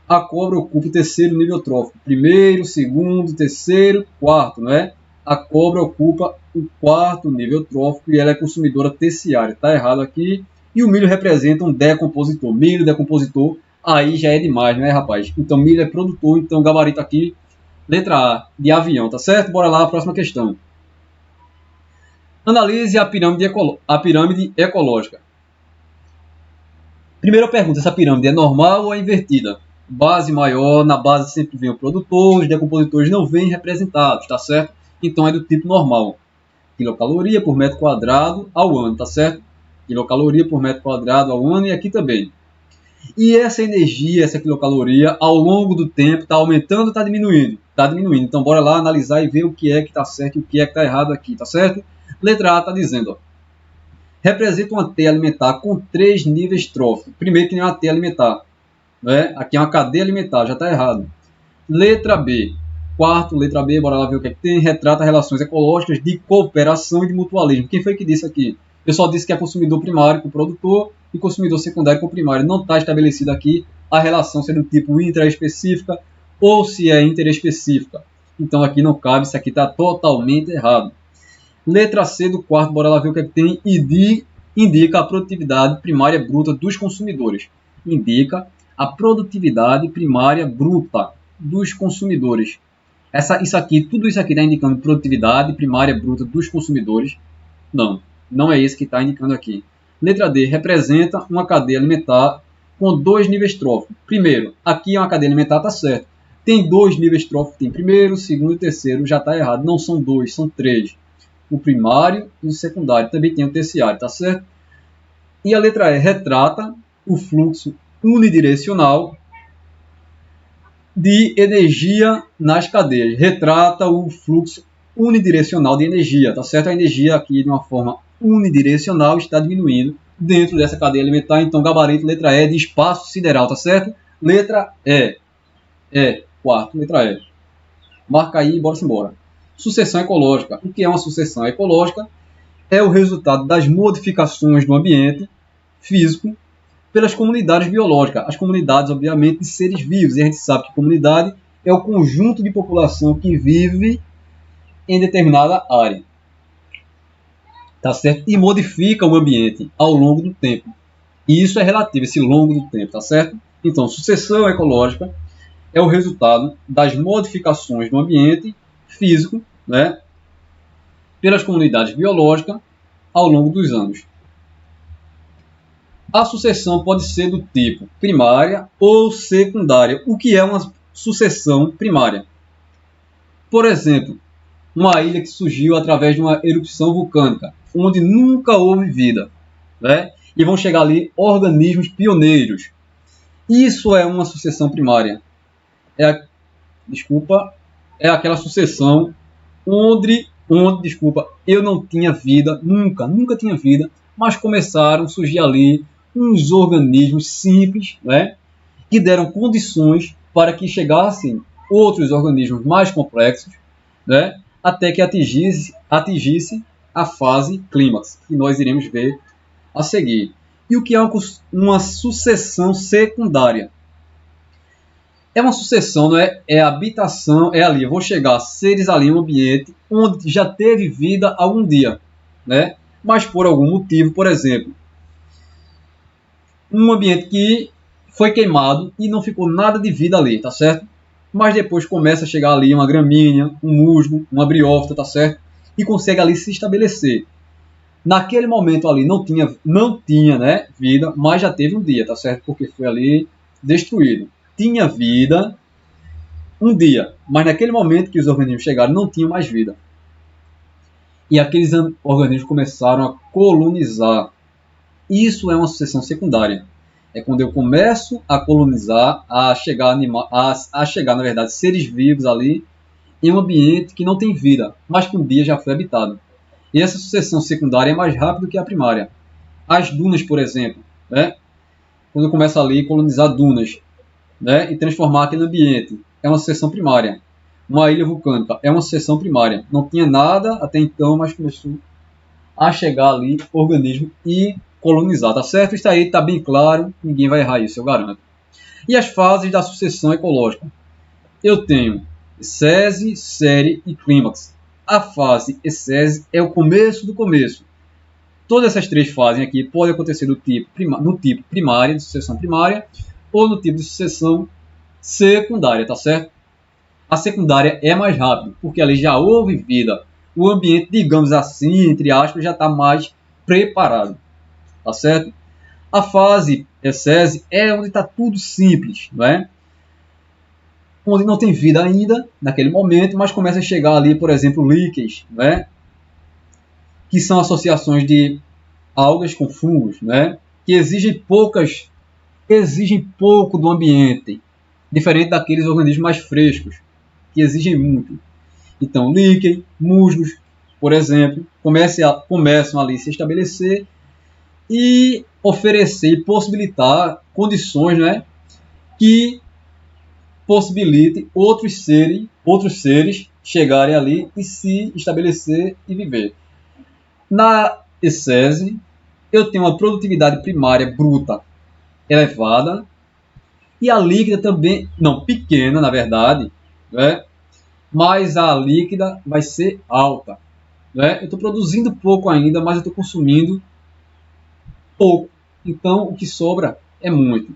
A cobra ocupa o terceiro nível trófico. Primeiro, segundo, terceiro, quarto, não é? A cobra ocupa o quarto nível trófico e ela é consumidora terciária. Está errado aqui. E o milho representa um decompositor. Milho, decompositor, aí já é demais, né, rapaz? Então milho é produtor, então gabarito aqui, letra A, de avião, tá certo? Bora lá, a próxima questão. Analise a pirâmide ecológica. Primeira pergunta, essa pirâmide é normal ou é invertida? Base maior, na base sempre vem o produtor, os decompositores não vêm representados, tá certo? Então é do tipo normal. Quilocaloria por metro quadrado ao ano, tá certo? Quilocaloria por metro quadrado ao ano e aqui também. E essa energia, essa quilocaloria, ao longo do tempo, está aumentando ou está diminuindo? Está diminuindo. Então, bora lá analisar e ver o que é que está certo e o que é que está errado aqui, tá certo? Letra A está dizendo, ó, representa uma teia alimentar com 3 níveis tróficos. Primeiro que nem uma teia alimentar, né? Aqui é uma cadeia alimentar, já está errado. Letra B. Quarto, letra B, bora lá ver o que é que tem. Retrata relações ecológicas de cooperação e de mutualismo. Quem foi que disse aqui? Eu só disse que é consumidor primário com produtor e consumidor secundário com primário. Não está estabelecido aqui a relação sendo tipo intraespecífica ou se é interespecífica. Então aqui não cabe, isso aqui está totalmente errado. Letra C do quarto, bora lá ver o que é que tem. Indica a produtividade primária bruta dos consumidores. Indica a produtividade primária bruta dos consumidores. Tudo isso aqui está indicando produtividade primária bruta dos consumidores? Não é isso que está indicando aqui. Letra D, representa uma cadeia alimentar com 2 níveis tróficos. Primeiro, aqui é uma cadeia alimentar, está certo. Tem 2 níveis tróficos, tem primeiro, segundo e terceiro, já está errado. Não são 2, são 3. O primário e o secundário. Também tem o terciário, tá certo? E a letra E, retrata o fluxo unidirecional de energia nas cadeias. Retrata o fluxo unidirecional de energia, tá certo? A energia aqui de uma forma unidirecional está diminuindo dentro dessa cadeia alimentar. Então, gabarito letra E de espaço sideral, tá certo? Letra E. Quarto, letra E. Marca aí e bora embora. Sucessão ecológica. O que é uma sucessão ecológica? É o resultado das modificações do ambiente físico pelas comunidades biológicas. As comunidades, obviamente, de seres vivos. E a gente sabe que comunidade é o conjunto de população que vive em determinada área. Tá certo? E modifica o ambiente ao longo do tempo. E isso é relativo, esse longo do tempo, tá certo? Então, sucessão ecológica é o resultado das modificações do ambiente físico, né, pelas comunidades biológicas ao longo dos anos. A sucessão pode ser do tipo primária ou secundária. O que é uma sucessão primária? Por exemplo, uma ilha que surgiu através de uma erupção vulcânica, onde nunca houve vida, né? E vão chegar ali organismos pioneiros. Isso é uma sucessão primária. É aquela sucessão onde eu não tinha vida, nunca tinha vida, mas começaram a surgir ali uns organismos simples, né, que deram condições para que chegassem outros organismos mais complexos, né, até que atingisse a fase clímax, que nós iremos ver a seguir. E o que é uma sucessão secundária? É uma sucessão, não é? É habitação, é ali. Vão chegar seres ali em um ambiente onde já teve vida algum dia, né? Mas por algum motivo, por exemplo, um ambiente que foi queimado e não ficou nada de vida ali, tá certo? Mas depois começa a chegar ali uma gramínea, um musgo, uma briófita, tá certo? E consegue ali se estabelecer. Naquele momento ali não tinha, né, vida, mas já teve um dia, tá certo? Porque foi ali destruído. Tinha vida um dia, mas naquele momento que os organismos chegaram não tinha mais vida. E aqueles organismos começaram a colonizar. Isso é uma sucessão secundária. É quando eu começo a colonizar, a chegar, na verdade, seres vivos ali em um ambiente que não tem vida, mas que um dia já foi habitado. E essa sucessão secundária é mais rápida que a primária. As dunas, por exemplo, né? Quando eu começo ali a colonizar dunas, né, e transformar aquele ambiente, é uma sucessão primária. Uma ilha vulcânica é uma sucessão primária. Não tinha nada até então, mas começou a chegar ali organismo e colonizar, tá certo? Isso aí está bem claro, ninguém vai errar isso, eu garanto. E as fases da sucessão ecológica? Eu tenho ecese, série e clímax. A fase ecese é o começo do começo. Todas essas três fases aqui podem acontecer no tipo primária, de sucessão primária, ou no tipo de sucessão secundária, tá certo? A secundária é mais rápida, porque ali já houve vida. o ambiente, digamos assim, entre aspas, já está mais preparado, tá certo? A fase ecese é onde está tudo simples, não é? Onde não tem vida ainda naquele momento, mas começa a chegar ali, por exemplo, líquens, né? Que são associações de algas com fungos, né? Que exigem pouco do ambiente, diferente daqueles organismos mais frescos, que exigem muito. Então, líquen, musgos, por exemplo, começam ali a se estabelecer e oferecer e possibilitar condições, né, que possibilite outros seres chegarem ali e se estabelecer e viver. Na ecese, eu tenho uma produtividade primária bruta elevada e a líquida também, não, pequena na verdade, né? Mas a líquida vai ser alta. Né? Eu estou produzindo pouco ainda, mas eu estou consumindo pouco. Então o que sobra é muito.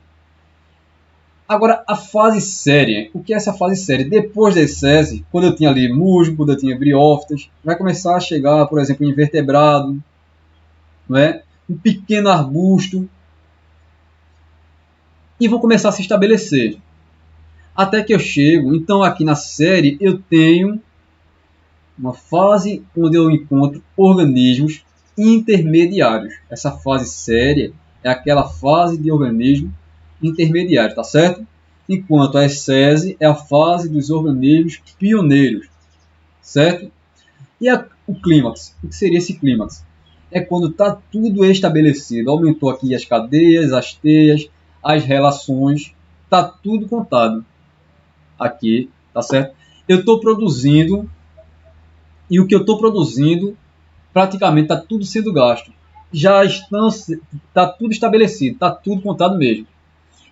Agora, a fase séria. O que é essa fase séria? Depois da ecese, quando eu tinha ali musgo, quando eu tinha briófitas, vai começar a chegar, por exemplo, um invertebrado, não é? Um pequeno arbusto, e vão começar a se estabelecer. Até que eu chego, então aqui na série eu tenho uma fase onde eu encontro organismos intermediários. Essa fase séria é aquela fase de organismo intermediário, tá certo? Enquanto a ecese é a fase dos organismos pioneiros, certo? E o clímax, o que seria esse clímax? É quando está tudo estabelecido, aumentou aqui as cadeias, as teias, as relações, está tudo contado aqui, tá certo? Eu estou produzindo e o que eu estou produzindo praticamente está tudo sendo gasto. Já está tudo estabelecido, está tudo contado mesmo.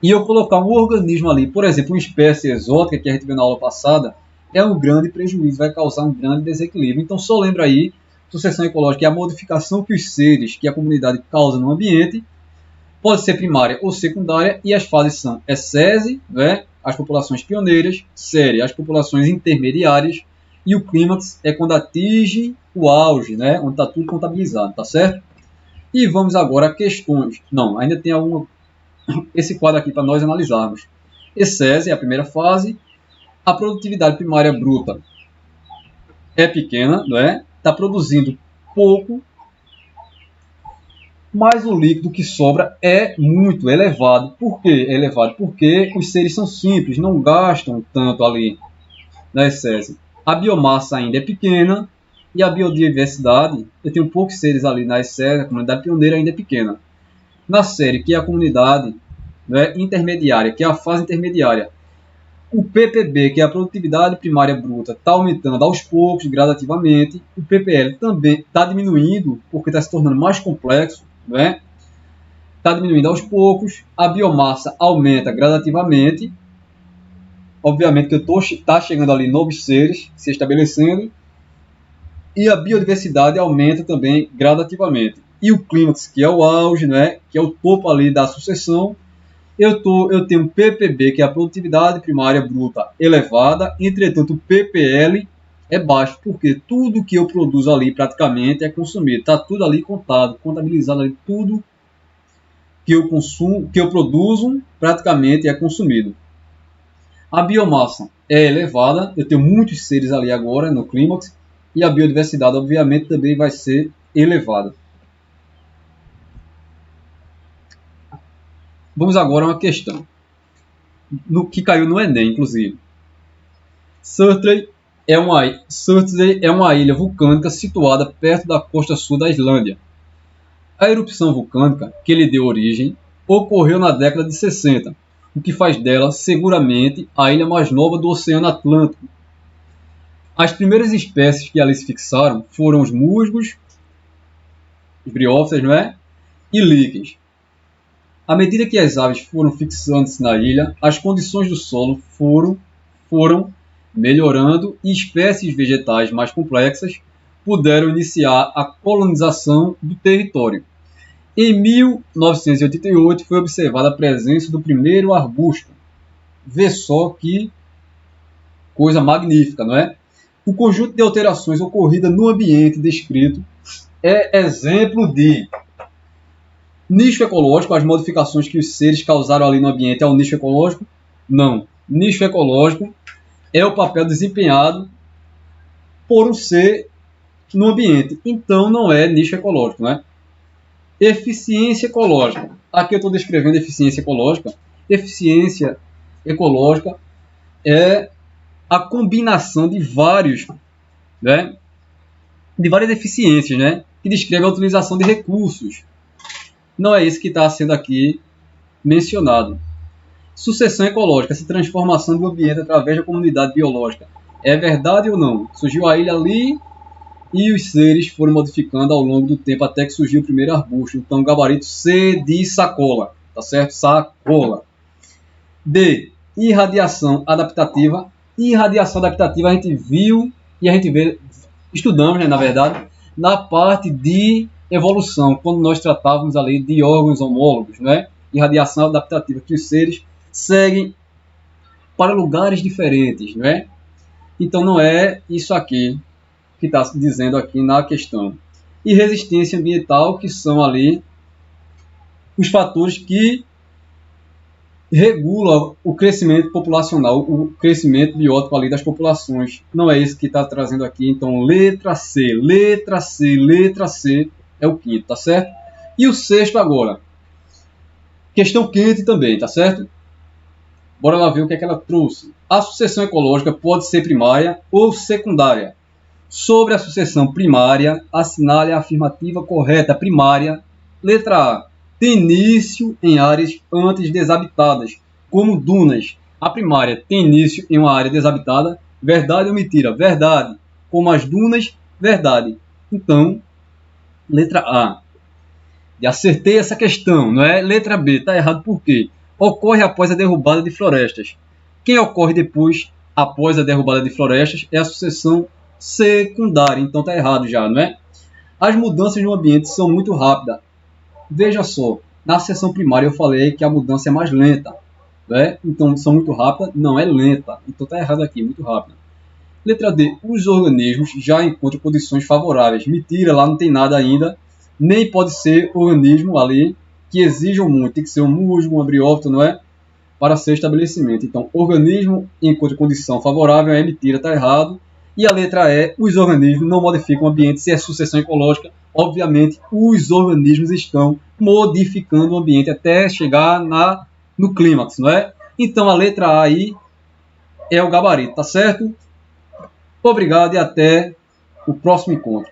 E eu colocar um organismo ali, por exemplo, uma espécie exótica que a gente viu na aula passada, é um grande prejuízo, vai causar um grande desequilíbrio. Então só lembra aí, sucessão ecológica é a modificação que os seres, que a comunidade causa no ambiente, pode ser primária ou secundária, e as fases são ecese, né, as populações pioneiras, série, as populações intermediárias, e o clímax é quando atinge o auge, né, onde está tudo contabilizado, tá certo? E vamos agora a questões. Não, ainda tem esse quadro aqui para nós analisarmos. Ecese é a primeira fase, a produtividade primária bruta é pequena, não é? Está produzindo pouco, mas o líquido que sobra é muito elevado. Por que é elevado? Porque os seres são simples, não gastam tanto ali na ecese. A biomassa ainda é pequena e a biodiversidade, eu tenho poucos seres ali na ecese, a comunidade pioneira ainda é pequena. Na série, que é a comunidade, né, intermediária, que é a fase intermediária, o PPB, que é a produtividade primária bruta, está aumentando aos poucos, gradativamente. O PPL também está diminuindo, porque está se tornando mais complexo, né? Está diminuindo aos poucos. A biomassa aumenta gradativamente. Obviamente que está chegando ali novos seres se estabelecendo. E a biodiversidade aumenta também gradativamente. E o clímax, que é o auge, né? Que é o topo ali da sucessão, eu tenho um PPB, que é a produtividade primária bruta elevada, entretanto o PPL é baixo, porque tudo que eu produzo ali praticamente é consumido, está tudo ali contado, contabilizado ali, tudo que eu consumo, que eu produzo praticamente é consumido. A biomassa é elevada, eu tenho muitos seres ali agora no clímax, e a biodiversidade obviamente também vai ser elevada. Vamos agora a uma questão que caiu no Enem, inclusive. Surtsey é uma ilha vulcânica situada perto da costa sul da Islândia. A erupção vulcânica que lhe deu origem ocorreu na década de 60, o que faz dela seguramente a ilha mais nova do Oceano Atlântico. As primeiras espécies que ali se fixaram foram os musgos, os briófitas, não é? E líquens. À medida que as aves foram fixando-se na ilha, as condições do solo foram melhorando e espécies vegetais mais complexas puderam iniciar a colonização do território. Em 1988 foi observada a presença do primeiro arbusto. Vê só que coisa magnífica, não é? O conjunto de alterações ocorridas no ambiente descrito é exemplo de nicho ecológico. As modificações que os seres causaram ali no ambiente é o nicho ecológico? Não. Nicho ecológico é o papel desempenhado por um ser no ambiente. Então, não é nicho ecológico, né? Eficiência ecológica. Aqui eu estou descrevendo eficiência ecológica. Eficiência ecológica é a combinação de vários, né, de várias eficiências, né, que descreve a utilização de recursos. Não é isso que está sendo aqui mencionado. Sucessão ecológica, essa transformação do ambiente através da comunidade biológica. É verdade ou não? Surgiu a ilha ali e os seres foram modificando ao longo do tempo até que surgiu o primeiro arbusto. Então, gabarito C de sacola, tá certo? Sacola. D, irradiação adaptativa. Irradiação adaptativa a gente viu e a gente vê, estudamos, né, na verdade, na parte de evolução, quando nós tratávamos ali de órgãos homólogos, né? Irradiação adaptativa, que os seres seguem para lugares diferentes, né? Então não é isso aqui que está dizendo aqui na questão. E resistência ambiental, que são ali os fatores que regulam o crescimento populacional, o crescimento biótico ali das populações. Não é isso que está trazendo aqui. Então, letra C, letra C, letra C é o quinto, tá certo? E o sexto agora. Questão quente também, tá certo? Bora lá ver o que é que ela trouxe. A sucessão ecológica pode ser primária ou secundária. Sobre a sucessão primária, assinale a afirmativa correta. Primária, letra A, tem início em áreas antes desabitadas, como dunas. A primária tem início em uma área desabitada. Verdade ou mentira? Verdade. Como as dunas, verdade. Então, letra A. E acertei essa questão, não é? Letra B, está errado por quê? Ocorre após a derrubada de florestas. Quem ocorre depois, após a derrubada de florestas, é a sucessão secundária. Então está errado já, não é? As mudanças no ambiente são muito rápidas. Veja só, na sucessão primária eu falei que a mudança é mais lenta, né? Então são muito rápidas, não é lenta. Então está errado aqui, muito rápida. Letra D, os organismos já encontram condições favoráveis. Mentira, lá não tem nada ainda. Nem pode ser organismo ali que exijam muito. Tem que ser um musgo, um abriófito, não é? Para ser estabelecimento. Então, organismo encontra condição favorável, é mentira, está errado. E a letra E, os organismos não modificam o ambiente. Se é sucessão ecológica, obviamente, os organismos estão modificando o ambiente até chegar no clímax, não é? Então, a letra A aí é o gabarito, tá certo? Obrigado e até o próximo encontro.